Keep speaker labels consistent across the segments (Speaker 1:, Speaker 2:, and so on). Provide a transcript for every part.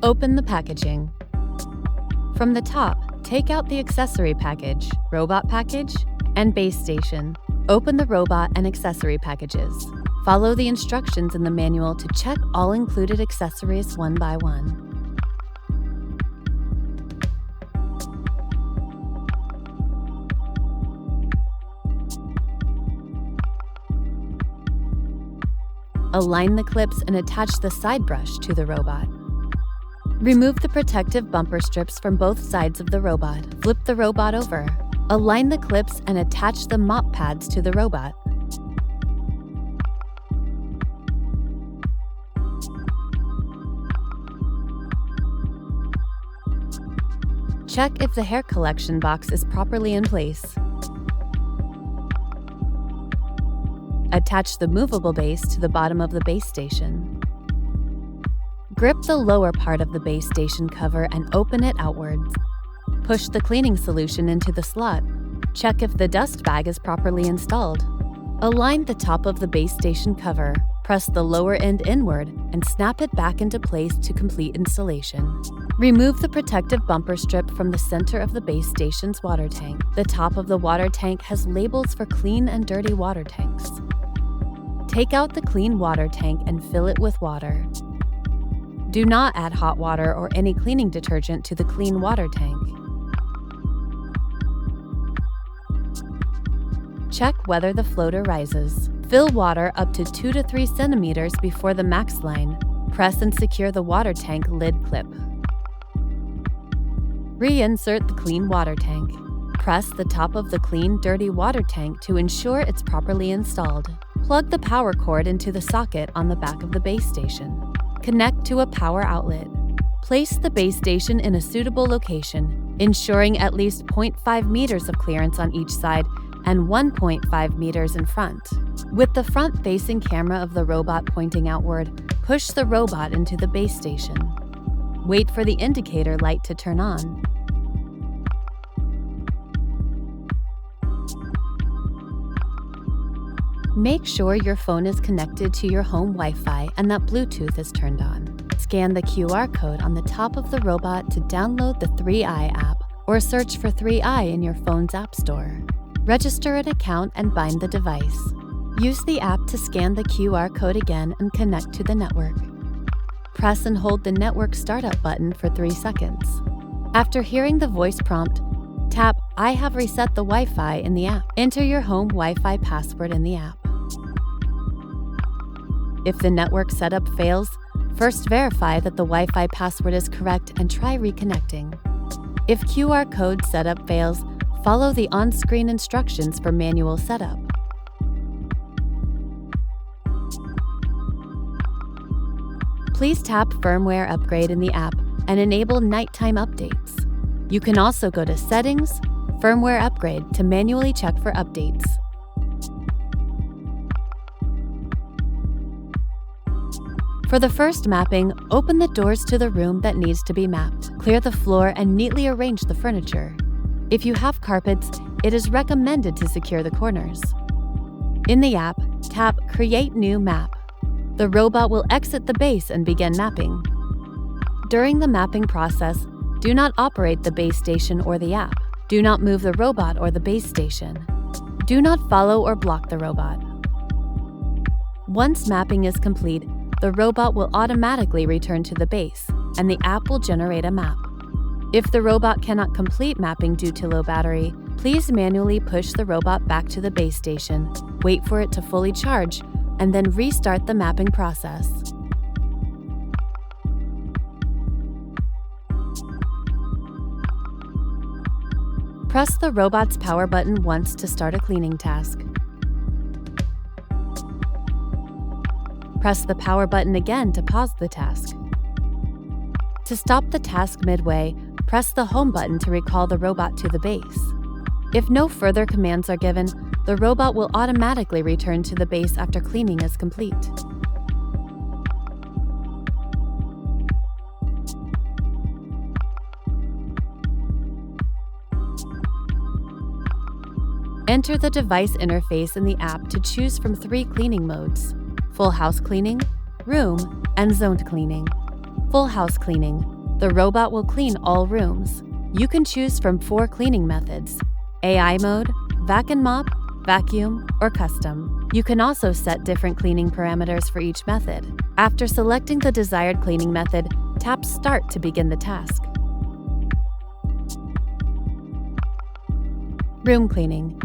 Speaker 1: Open the packaging. From the top, take out the accessory package, robot package, and base station. Open the robot and accessory packages. Follow the instructions in the manual to check all included accessories one by one. Align the clips and attach the side brush to the robot. Remove the protective bumper strips from both sides of the robot. Flip the robot over. Align the clips and attach the mop pads to the robot. Check if the hair collection box is properly in place. Attach the movable base to the bottom of the base station. Grip the lower part of the base station cover and open it outwards. Push the cleaning solution into the slot. Check if the dust bag is properly installed. Align the top of the base station cover, press the lower end inward, and snap it back into place to complete installation. Remove the protective bumper strip from the center of the base station's water tank. The top of the water tank has labels for clean and dirty water tanks. Take out the clean water tank and fill it with water. Do not add hot water or any cleaning detergent to the clean water tank. Check whether the floater rises. Fill water up to 2 to 3 centimeters before the max line. Press and secure the water tank lid clip. Reinsert the clean water tank. Press the top of the clean, dirty water tank to ensure it's properly installed. Plug the power cord into the socket on the back of the base station. Connect to a power outlet. Place the base station in a suitable location, ensuring at least 0.5 meters of clearance on each side and 1.5 meters in front. With the front-facing camera of the robot pointing outward, push the robot into the base station. Wait for the indicator light to turn on. Make sure your phone is connected to your home Wi-Fi and that Bluetooth is turned on. Scan the QR code on the top of the robot to download the 3i app or search for 3i in your phone's app store. Register an account and bind the device. Use the app to scan the QR code again and connect to the network. Press and hold the network startup button for 3 seconds. After hearing the voice prompt, tap I have reset the Wi-Fi in the app. Enter your home Wi-Fi password in the app. If the network setup fails, first verify that the Wi-Fi password is correct and try reconnecting. If QR code setup fails, follow the on-screen instructions for manual setup. Please tap Firmware Upgrade in the app and enable nighttime updates. You can also go to Settings, Firmware Upgrade to manually check for updates. For the first mapping, open the doors to the room that needs to be mapped. Clear the floor and neatly arrange the furniture. If you have carpets, it is recommended to secure the corners. In the app, tap Create New Map. The robot will exit the base and begin mapping. During the mapping process, do not operate the base station or the app. Do not move the robot or the base station. Do not follow or block the robot. Once mapping is complete, the robot will automatically return to the base, and the app will generate a map. If the robot cannot complete mapping due to low battery, please manually push the robot back to the base station, wait for it to fully charge, and then restart the mapping process. Press the robot's power button once to start a cleaning task. Press the power button again to pause the task. To stop the task midway, press the home button to recall the robot to the base. If no further commands are given, the robot will automatically return to the base after cleaning is complete. Enter the device interface in the app to choose from 3 cleaning modes: full house cleaning, room, and zoned cleaning. Full house cleaning. The robot will clean all rooms. You can choose from 4 cleaning methods: AI mode, vac and mop, vacuum, or custom. You can also set different cleaning parameters for each method. After selecting the desired cleaning method, tap Start to begin the task. Room cleaning.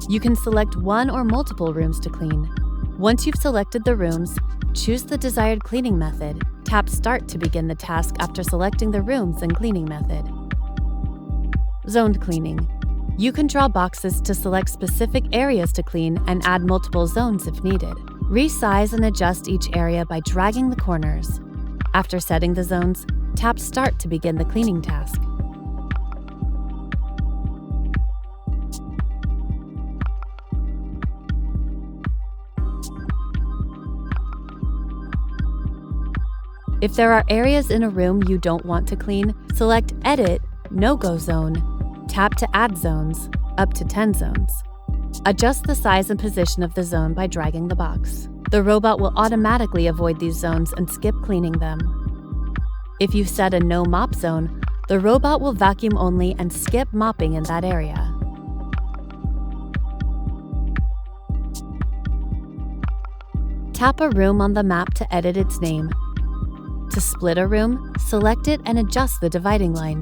Speaker 1: You can select one or multiple rooms to clean. Once you've selected the rooms, choose the desired cleaning method. Tap Start to begin the task after selecting the rooms and cleaning method. Zoned cleaning. You can draw boxes to select specific areas to clean and add multiple zones if needed. Resize and adjust each area by dragging the corners. After setting the zones, tap Start to begin the cleaning task. If there are areas in a room you don't want to clean, select Edit, No-Go Zone. Tap to add zones, up to 10 zones. Adjust the size and position of the zone by dragging the box. The robot will automatically avoid these zones and skip cleaning them. If you set a no mop zone, the robot will vacuum only and skip mopping in that area. Tap a room on the map to edit its name. To split a room, select it and adjust the dividing line.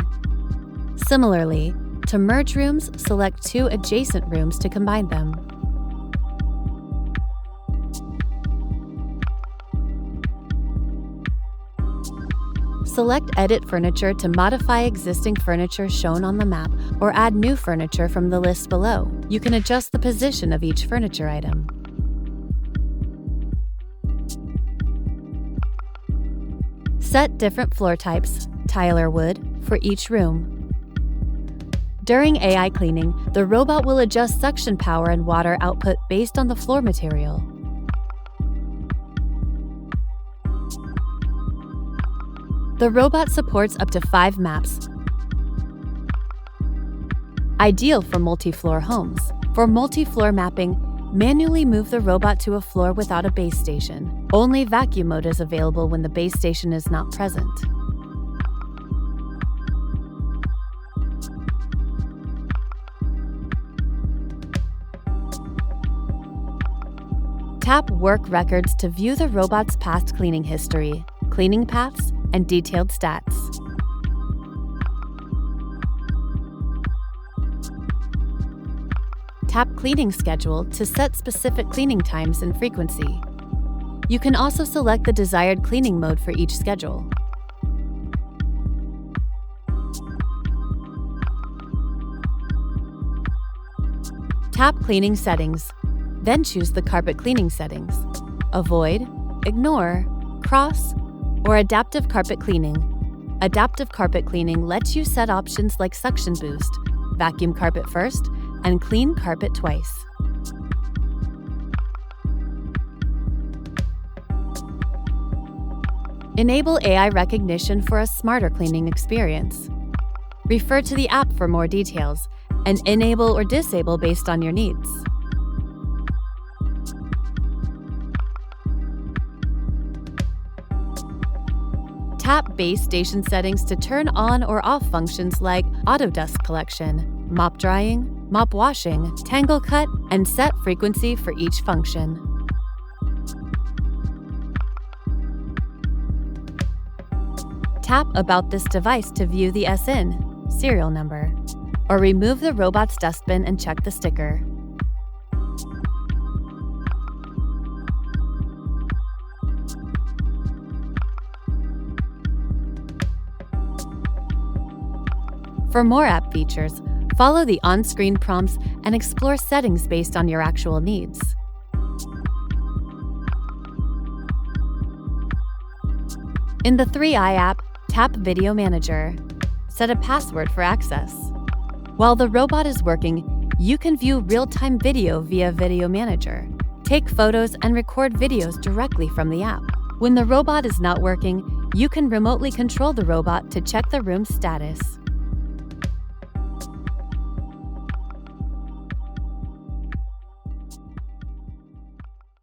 Speaker 1: Similarly, to merge rooms, select 2 adjacent rooms to combine them. Select Edit Furniture to modify existing furniture shown on the map or add new furniture from the list below. You can adjust the position of each furniture item. Set different floor types, tile or wood, for each room. During AI cleaning, the robot will adjust suction power and water output based on the floor material. The robot supports up to 5 maps, ideal for multi-floor homes. For multi-floor mapping, manually move the robot to a floor without a base station. Only vacuum mode is available when the base station is not present. Tap Work Records to view the robot's past cleaning history, cleaning paths, and detailed stats. Tap Cleaning Schedule to set specific cleaning times and frequency. You can also select the desired cleaning mode for each schedule. Tap Cleaning Settings, then choose the carpet cleaning settings: Avoid, Ignore, Cross, or Adaptive Carpet Cleaning. Adaptive carpet cleaning lets you set options like Suction Boost, Vacuum Carpet First, and Clean Carpet Twice. Enable AI recognition for a smarter cleaning experience. Refer to the app for more details, and enable or disable based on your needs. Tap Base Station settings to turn on or off functions like auto dust collection, mop drying, mop washing, tangle cut, and set frequency for each function. Tap About this device to view the SN serial number, or remove the robot's dustbin and check the sticker. For more app features, follow the on-screen prompts and explore settings based on your actual needs. In the 3i app, tap Video Manager. Set a password for access. While the robot is working, you can view real-time video via Video Manager. Take photos and record videos directly from the app. When the robot is not working, you can remotely control the robot to check the room's status.